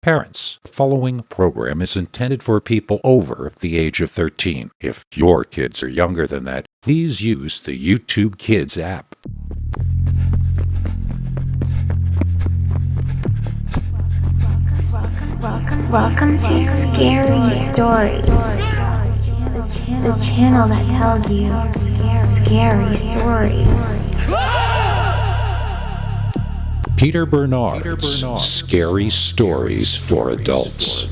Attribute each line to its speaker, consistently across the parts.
Speaker 1: Parents, the following program is intended for people over the age of 13. If your kids are younger than that, please use the YouTube Kids app.
Speaker 2: Welcome to Scary Stories, the channel that tells you scary stories.
Speaker 1: Peter Bernard's Scary Stories for Adults.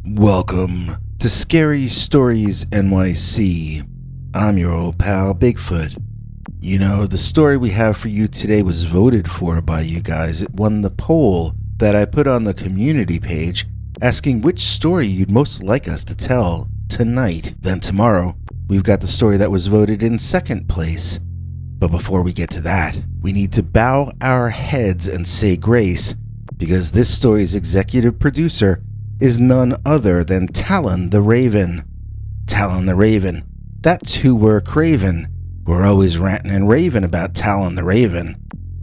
Speaker 3: Welcome to Scary Stories NYC. I'm your old pal Bigfoot. You know, the story we have for you today was voted for by you guys. It won the poll that I put on the community page asking which story you'd most like us to tell tonight. Then tomorrow, we've got the story that was voted in second place. But before we get to that, we need to bow our heads and say grace, because this story's executive producer is none other than Talon the Raven. Talon the Raven, that's who we're craving. We're always ranting and raving about Talon the Raven.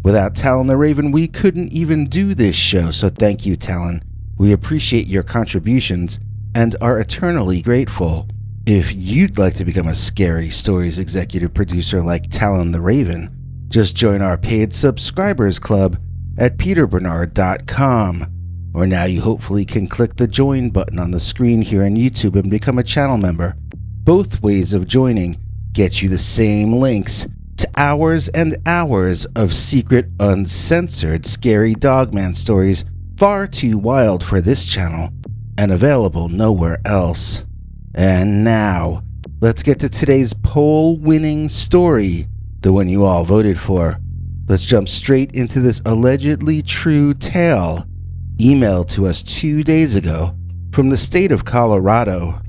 Speaker 3: Without Talon the Raven, we couldn't even do this show, so thank you, Talon. We appreciate your contributions and are eternally grateful. If you'd like to become a Scary Stories executive producer like Talon the Raven, just join our paid subscribers club at peterbernard.com. Or now you hopefully can click the join button on the screen here on YouTube and become a channel member. Both ways of joining get you the same links to hours and hours of secret, uncensored, scary Dogman stories far too wild for this channel and available nowhere else. And now, let's get to today's poll-winning story, the one you all voted for. Let's jump straight into this allegedly true tale, emailed to us 2 days ago from the state of Colorado.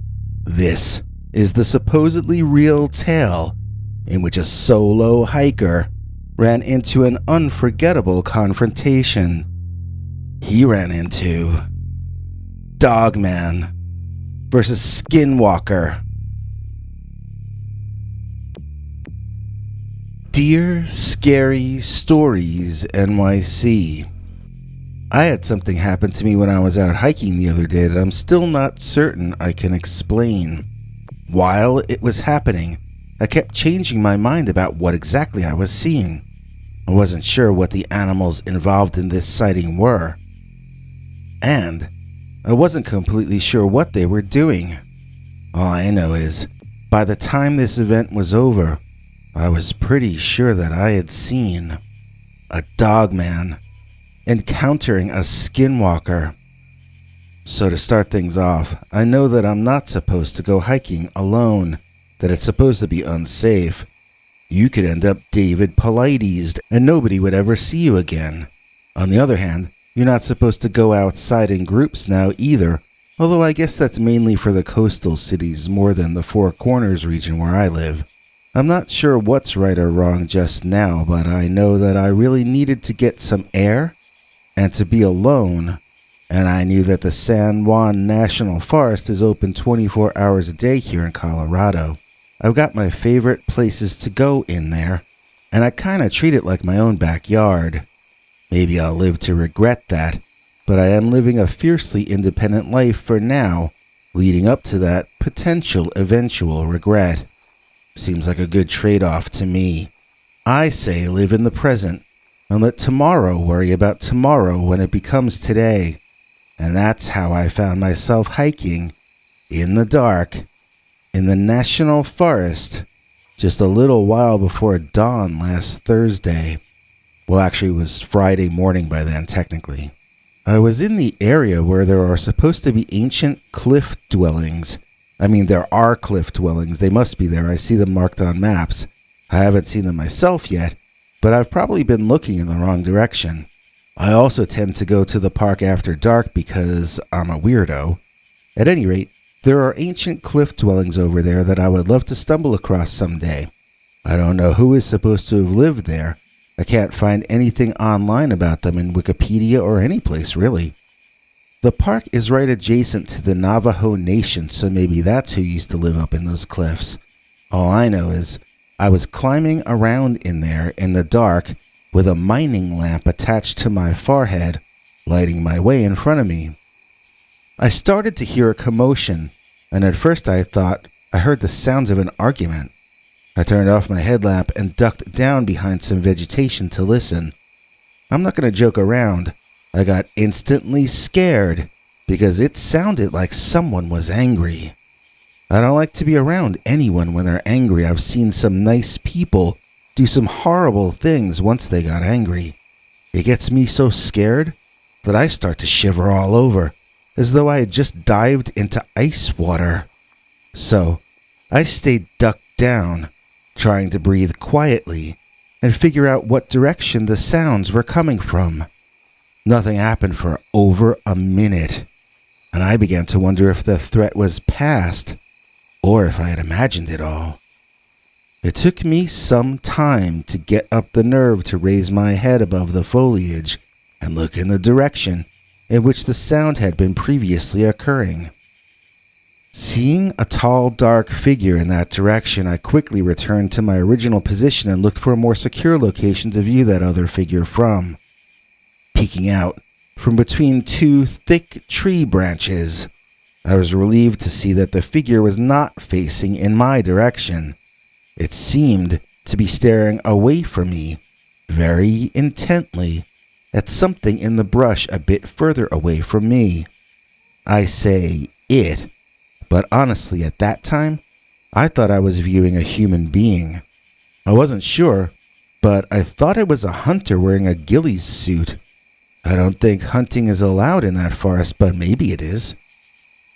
Speaker 3: This is the supposedly real tale in which a solo hiker ran into an unforgettable confrontation. He ran into Dogman versus Skinwalker. Dear Scary Stories NYC, I had something happen to me when I was out hiking the other day that I'm still not certain I can explain. While it was happening, I kept changing my mind about what exactly I was seeing. I wasn't sure what the animals involved in this sighting were, and I wasn't completely sure what they were doing. All I know is, by the time this event was over, I was pretty sure that I had seen a Dogman encountering a Skinwalker. So to start things off, I know that I'm not supposed to go hiking alone, that it's supposed to be unsafe. You could end up David Politised and nobody would ever see you again. On the other hand, you're not supposed to go outside in groups now either, although I guess that's mainly for the coastal cities more than the Four Corners region where I live. I'm not sure what's right or wrong just now, but I know that I really needed to get some air and to be alone, and I knew that the San Juan National Forest is open 24 hours a day here in Colorado. I've got my favorite places to go in there, and I kind of treat it like my own backyard. Maybe I'll live to regret that, but I am living a fiercely independent life for now, leading up to that potential eventual regret. Seems like a good trade-off to me. I say live in the present, and let tomorrow worry about tomorrow when it becomes today. And that's how I found myself hiking in the dark in the National Forest just a little while before dawn last Thursday. Well, actually, it was Friday morning by then, technically. I was in the area where there are supposed to be ancient cliff dwellings. I mean, there are cliff dwellings. They must be there. I see them marked on maps. I haven't seen them myself yet, but I've probably been looking in the wrong direction. I also tend to go to the park after dark because I'm a weirdo. At any rate, there are ancient cliff dwellings over there that I would love to stumble across someday. I don't know who is supposed to have lived there. I can't find anything online about them in Wikipedia or any place, really. The park is right adjacent to the Navajo Nation, so maybe that's who used to live up in those cliffs. All I know is I was climbing around in there in the dark with a mining lamp attached to my forehead, lighting my way in front of me. I started to hear a commotion, and at first I thought I heard the sounds of an argument. I turned off my headlamp and ducked down behind some vegetation to listen. I'm not going to joke around. I got instantly scared because it sounded like someone was angry. I don't like to be around anyone when they're angry. I've seen some nice people do some horrible things once they got angry. It gets me so scared that I start to shiver all over, as though I had just dived into ice water. So I stayed ducked down, trying to breathe quietly and figure out what direction the sounds were coming from. Nothing happened for over a minute, and I began to wonder if the threat was past or if I had imagined it all. It took me some time to get up the nerve to raise my head above the foliage and look in the direction in which the sound had been previously occurring. Seeing a tall, dark figure in that direction, I quickly returned to my original position and looked for a more secure location to view that other figure from. Peeking out from between two thick tree branches, I was relieved to see that the figure was not facing in my direction. It seemed to be staring away from me, very intently, at something in the brush a bit further away from me. I say it, but honestly at that time, I thought I was viewing a human being. I wasn't sure, but I thought it was a hunter wearing a ghillie suit. I don't think hunting is allowed in that forest, but maybe it is.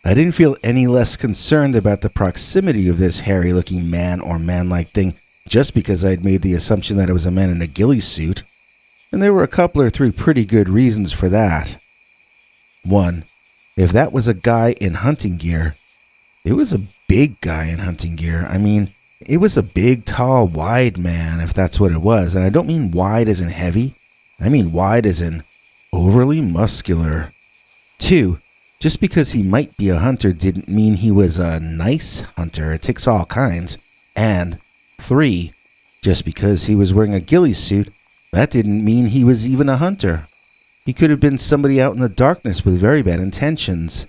Speaker 3: I didn't feel any less concerned about the proximity of this hairy-looking man or man-like thing just because I'd made the assumption that it was a man in a ghillie suit, and there were a couple or three pretty good reasons for that. One, if that was a guy in hunting gear, it was a big guy in hunting gear. I mean, it was a big, tall, wide man, if that's what it was, and I don't mean wide as in heavy, I mean wide as in overly muscular. Two, just because he might be a hunter didn't mean he was a nice hunter. It takes all kinds. And three, just because he was wearing a ghillie suit, that didn't mean he was even a hunter. He could have been somebody out in the darkness with very bad intentions.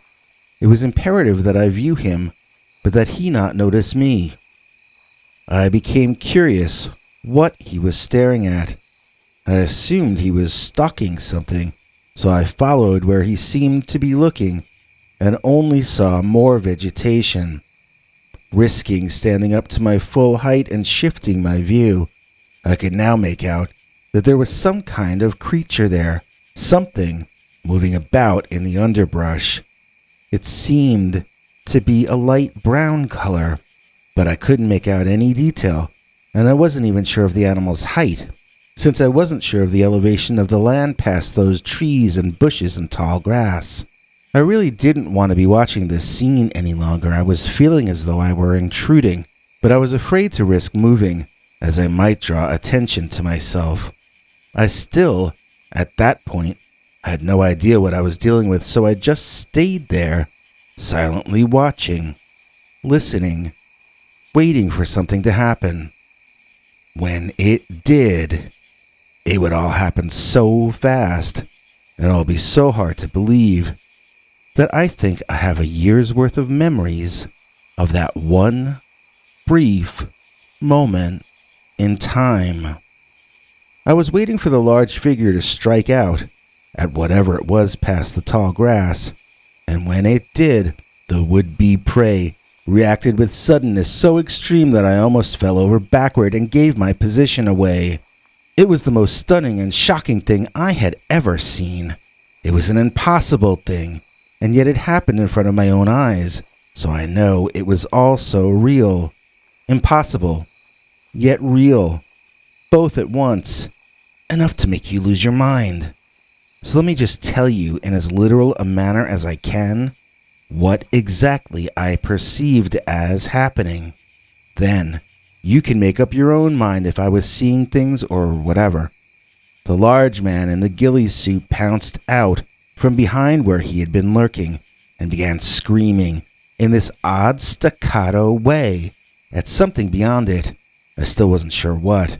Speaker 3: It was imperative that I view him, but that he not notice me. I became curious what he was staring at. I assumed he was stalking something, so I followed where he seemed to be looking and only saw more vegetation. Risking standing up to my full height and shifting my view, I could now make out that there was some kind of creature there, something moving about in the underbrush. It seemed to be a light brown color, but I couldn't make out any detail, and I wasn't even sure of the animal's height, since I wasn't sure of the elevation of the land past those trees and bushes and tall grass. I really didn't want to be watching this scene any longer. I was feeling as though I were intruding, but I was afraid to risk moving, as I might draw attention to myself. I still, at that point, had no idea what I was dealing with, so I just stayed there, silently watching, listening, waiting for something to happen. When it did, it would all happen so fast, and all be so hard to believe, that I think I have a year's worth of memories of that one brief moment in time. I was waiting for the large figure to strike out at whatever it was past the tall grass, and when it did, the would-be prey reacted with suddenness so extreme that I almost fell over backward and gave my position away. It was the most stunning and shocking thing I had ever seen. It was an impossible thing, and yet it happened in front of my own eyes, so I know it was also real. Impossible, yet real, both at once, enough to make you lose your mind. So let me just tell you in as literal a manner as I can what exactly I perceived as happening. Then you can make up your own mind if I was seeing things or whatever. The large man in the ghillie suit pounced out from behind where he had been lurking and began screaming in this odd staccato way at something beyond it. I still wasn't sure what.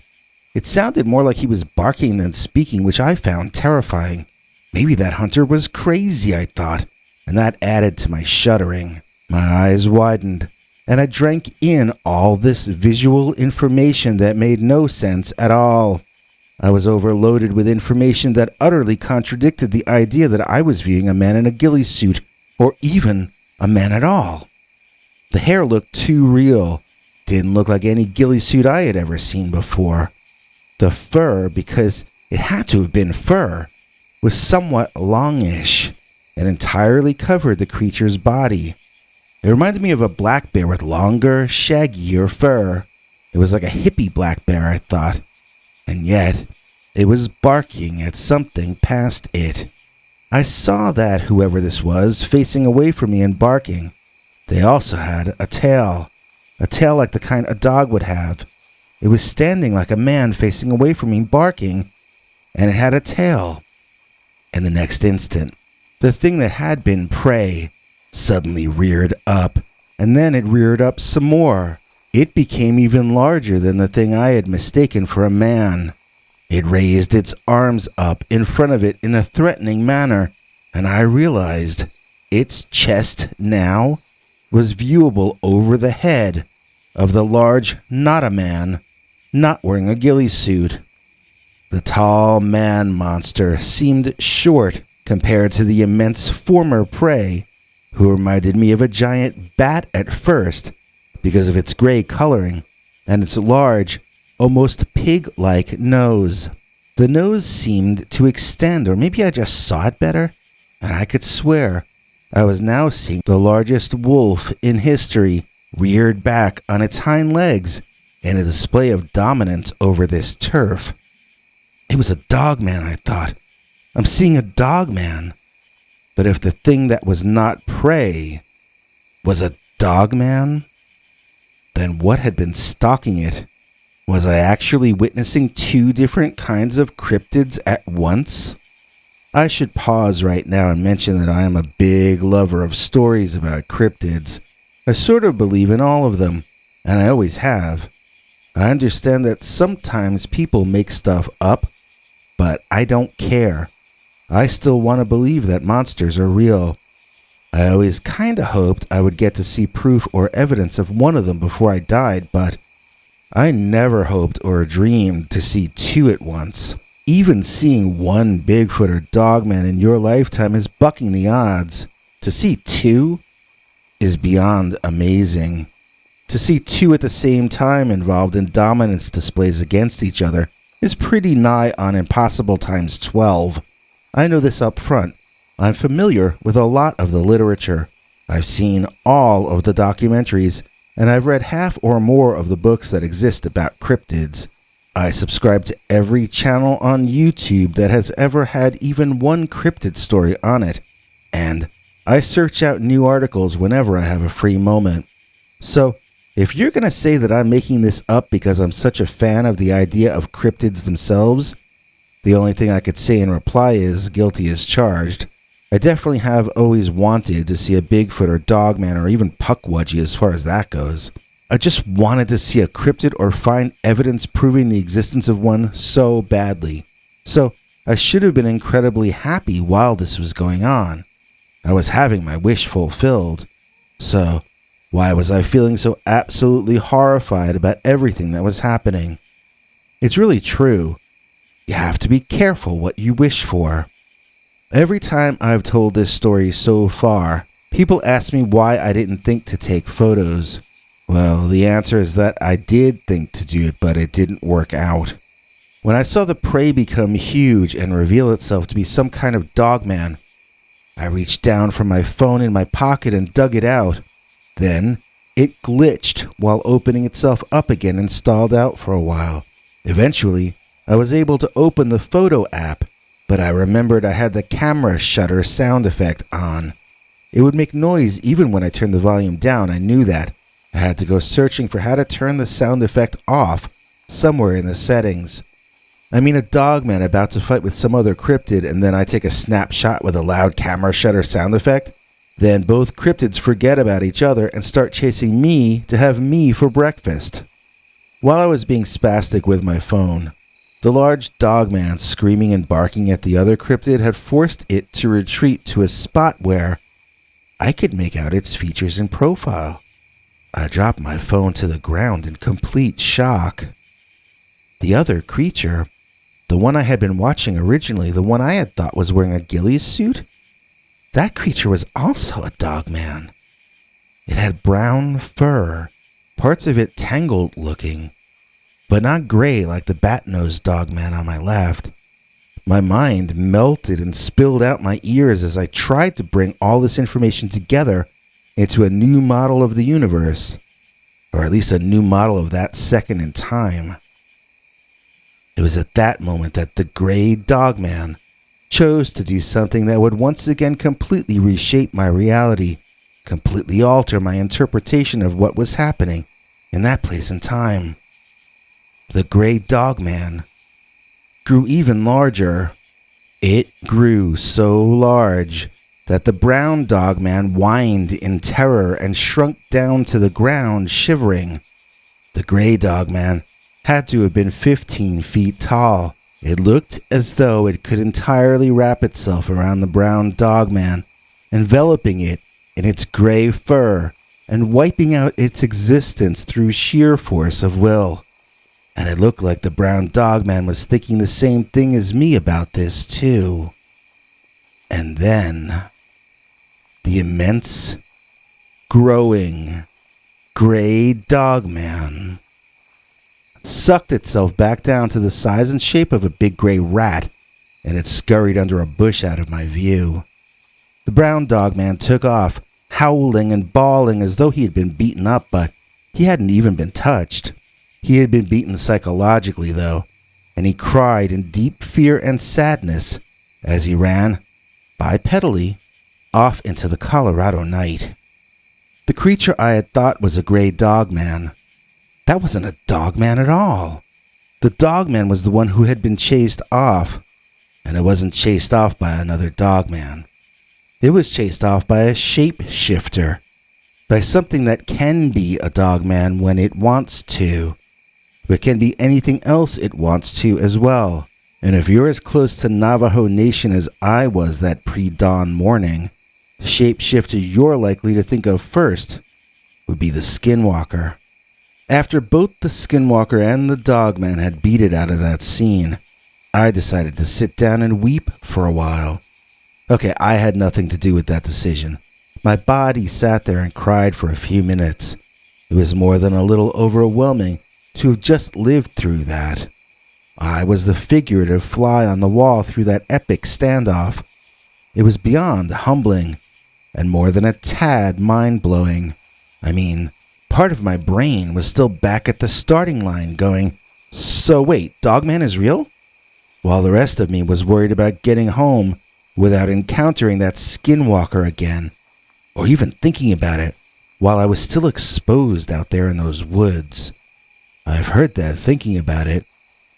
Speaker 3: It sounded more like he was barking than speaking, which I found terrifying. Maybe that hunter was crazy, I thought, and that added to my shuddering. My eyes widened, and I drank in all this visual information that made no sense at all. I was overloaded with information that utterly contradicted the idea that I was viewing a man in a ghillie suit, or even a man at all. The hair looked too real. Didn't look like any ghillie suit I had ever seen before. The fur, because it had to have been fur, was somewhat longish and entirely covered the creature's body. It reminded me of a black bear with longer, shaggier fur. It was like a hippie black bear, I thought. And yet, it was barking at something past it. I saw that, whoever this was, facing away from me and barking. They also had a tail like the kind a dog would have. It was standing like a man facing away from me, barking, and it had a tail. And the next instant, the thing that had been prey suddenly reared up, and then it reared up some more. It became even larger than the thing I had mistaken for a man. It raised its arms up in front of it in a threatening manner, and I realized its chest now was viewable over the head of the large not-a-man, not wearing a ghillie suit. The tall man monster seemed short compared to the immense former prey, who reminded me of a giant bat at first because of its gray coloring and its large, almost pig-like nose. The nose seemed to extend, or maybe I just saw it better, and I could swear I was now seeing the largest wolf in history reared back on its hind legs in a display of dominance over this turf. It was a dogman, I thought. I'm seeing a dogman. But if the thing that was not prey was a dogman, then what had been stalking it? Was I actually witnessing two different kinds of cryptids at once? I should pause right now and mention that I am a big lover of stories about cryptids. I sort of believe in all of them, and I always have. I understand that sometimes people make stuff up, but I don't care. I still want to believe that monsters are real. I always kind of hoped I would get to see proof or evidence of one of them before I died, but I never hoped or dreamed to see two at once. Even seeing one Bigfoot or Dogman in your lifetime is bucking the odds. To see two is beyond amazing. To see two at the same time involved in dominance displays against each other is pretty nigh on impossible times 12. I know this up front. I'm familiar with a lot of the literature. I've seen all of the documentaries, and I've read half or more of the books that exist about cryptids. I subscribe to every channel on YouTube that has ever had even one cryptid story on it, and I search out new articles whenever I have a free moment. So, if you're going to say that I'm making this up because I'm such a fan of the idea of cryptids themselves, the only thing I could say in reply is guilty as charged. I definitely have always wanted to see a Bigfoot or Dogman or even Pukwudgie as far as that goes. I just wanted to see a cryptid or find evidence proving the existence of one so badly. So I should have been incredibly happy while this was going on. I was having my wish fulfilled. So why was I feeling so absolutely horrified about everything that was happening? It's really true. You have to be careful what you wish for. Every time I've told this story so far, people ask me why I didn't think to take photos. Well, the answer is that I did think to do it, but it didn't work out. When I saw the prey become huge and reveal itself to be some kind of dogman, I reached down from my phone in my pocket and dug it out. Then, it glitched while opening itself up again and stalled out for a while. Eventually, I was able to open the photo app, but I remembered I had the camera shutter sound effect on. It would make noise even when I turned the volume down. I knew that. I had to go searching for how to turn the sound effect off somewhere in the settings. I mean, a dogman about to fight with some other cryptid, and then I take a snapshot with a loud camera shutter sound effect? Then both cryptids forget about each other and start chasing me to have me for breakfast. While I was being spastic with my phone, The large dogman screaming and barking at the other cryptid had forced it to retreat to a spot where I could make out its features and profile. I dropped my phone to the ground in complete shock. The other creature, the one I had been watching originally, the one I had thought was wearing a ghillie suit, that creature was also a dogman. It had brown fur, parts of it tangled looking, but not gray like the bat-nosed dogman on my left. My mind melted and spilled out my ears as I tried to bring all this information together into a new model of the universe, or at least a new model of that second in time. It was at that moment that the gray dogman chose to do something that would once again completely reshape my reality, completely alter my interpretation of what was happening in that place and time. The gray dogman grew even larger. It grew so large that the brown dogman whined in terror and shrunk down to the ground, shivering. The gray dogman had to have been 15 feet tall. It looked as though it could entirely wrap itself around the brown dogman, enveloping it in its gray fur and wiping out its existence through sheer force of will. And it looked like the brown dogman was thinking the same thing as me about this too. And then the immense, growing, gray dogman sucked itself back down to the size and shape of a big gray rat, and it scurried under a bush out of my view. The brown dogman took off, howling and bawling as though he had been beaten up, but he hadn't even been touched. He had been beaten psychologically, though, and he cried in deep fear and sadness as he ran, bipedally, off into the Colorado night. The creature I had thought was a gray dogman, that wasn't a dogman at all. The dogman was the one who had been chased off, and it wasn't chased off by another dogman. It was chased off by a shapeshifter, by something that can be a dogman when it wants to, but can be anything else it wants to as well. And if you're as close to Navajo Nation as I was that pre-dawn morning, the shapeshifter you're likely to think of first would be the Skinwalker. After both the Skinwalker and the Dogman had beat it out of that scene, I decided to sit down and weep for a while. Okay, I had nothing to do with that decision. My body sat there and cried for a few minutes. It was more than a little overwhelming to have just lived through that. I was the figurative fly on the wall through that epic standoff. It was beyond humbling, and more than a tad mind-blowing. I mean, part of my brain was still back at the starting line going, so wait, Dogman is real? While the rest of me was worried about getting home without encountering that Skinwalker again, or even thinking about it while I was still exposed out there in those woods. I've heard that thinking about it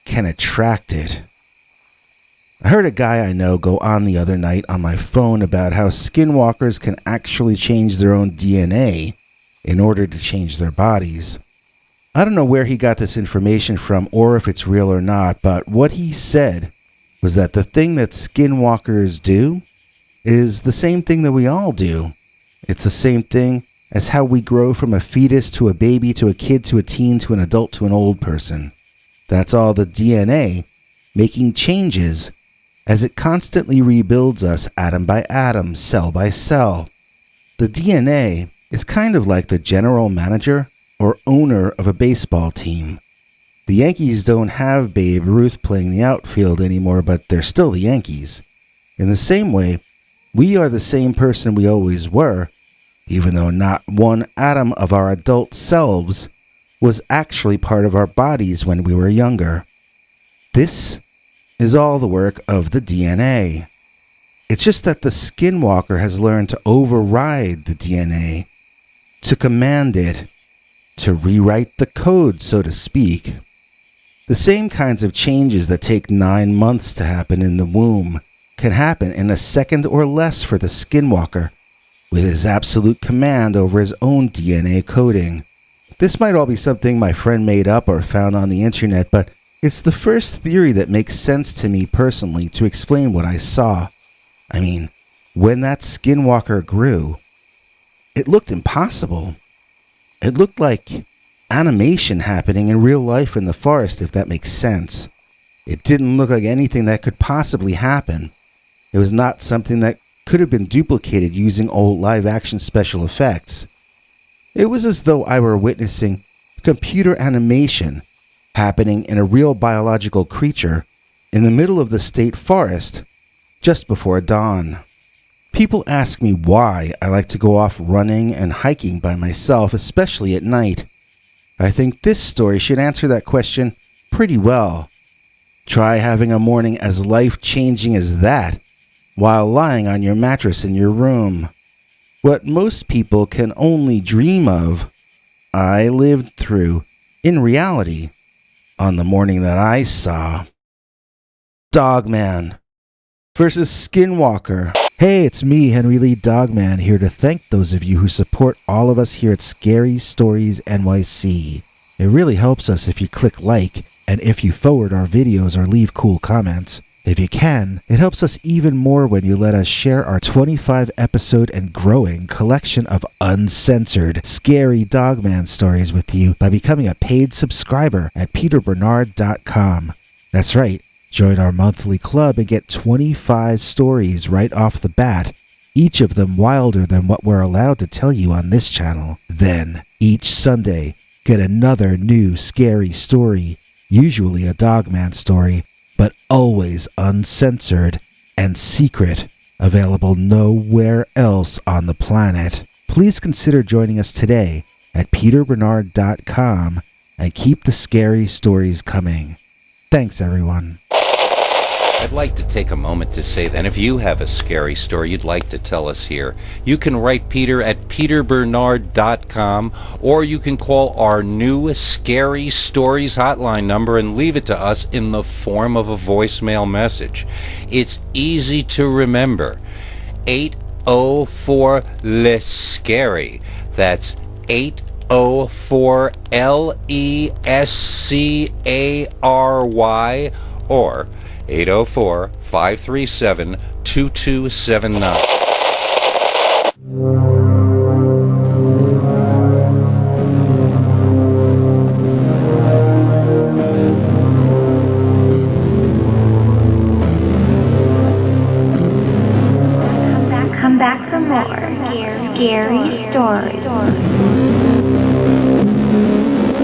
Speaker 3: can attract it. I heard a guy I know go on the other night on my phone about how Skinwalkers can actually change their own DNA in order to change their bodies. I don't know where he got this information from or if it's real or not, but what he said was that the thing that Skinwalkers do is the same thing that we all do. It's the same thing as how we grow from a fetus to a baby to a kid to a teen to an adult to an old person. That's all the DNA making changes as it constantly rebuilds us atom by atom, cell by cell. The DNA is kind of like the general manager or owner of a baseball team. The Yankees don't have Babe Ruth playing the outfield anymore, but they're still the Yankees. In the same way, we are the same person we always were, even though not one atom of our adult selves was actually part of our bodies when we were younger. This is all the work of the DNA. It's just that the Skinwalker has learned to override the DNA, to command it, to rewrite the code, so to speak. The same kinds of changes that take 9 months to happen in the womb can happen in a second or less for the Skinwalker, with his absolute command over his own DNA coding. This might all be something my friend made up or found on the internet, but It's the first theory that makes sense to me personally to explain what I saw. I mean, when that Skinwalker grew, it looked impossible. It looked like animation happening in real life in the forest, if that makes sense. It didn't look like anything that could possibly happen. It was not something that could have been duplicated using old live-action special effects. It was as though I were witnessing computer animation happening in a real biological creature in the middle of the state forest just before dawn. People ask me why I like to go off running and hiking by myself, especially at night. I think this story should answer that question pretty well. Try having a morning as life-changing as that while lying on your mattress in your room. What most people can only dream of, I lived through in reality on the morning that I saw Dogman versus Skinwalker. Hey, it's me, Henry Lee Dogman, here to thank those of you who support all of us here at Scary Stories NYC. It really helps us if you click like and if you forward our videos or leave cool comments. If you can, it helps us even more when you let us share our 25 episode and growing collection of uncensored scary Dogman stories with you by becoming a paid subscriber at peterbernard.com. That's right, join our monthly club and get 25 stories right off the bat, each of them wilder than what we're allowed to tell you on this channel. Then, each Sunday, get another new scary story, usually a Dogman story, but always uncensored and secret, available nowhere else on the planet. Please consider joining us today at peterbernard.com and keep the scary stories coming. Thanks, everyone.
Speaker 1: I'd like to take a moment to say that if you have a scary story you'd like to tell us here, you can write Peter at peterbernard.com, or you can call our new Scary Stories hotline number and leave it to us in the form of a voicemail message. It's easy to remember. 804-LESCARY. That's 804-LESCARY, or 804-537-2279.
Speaker 2: Come back for more scary stories.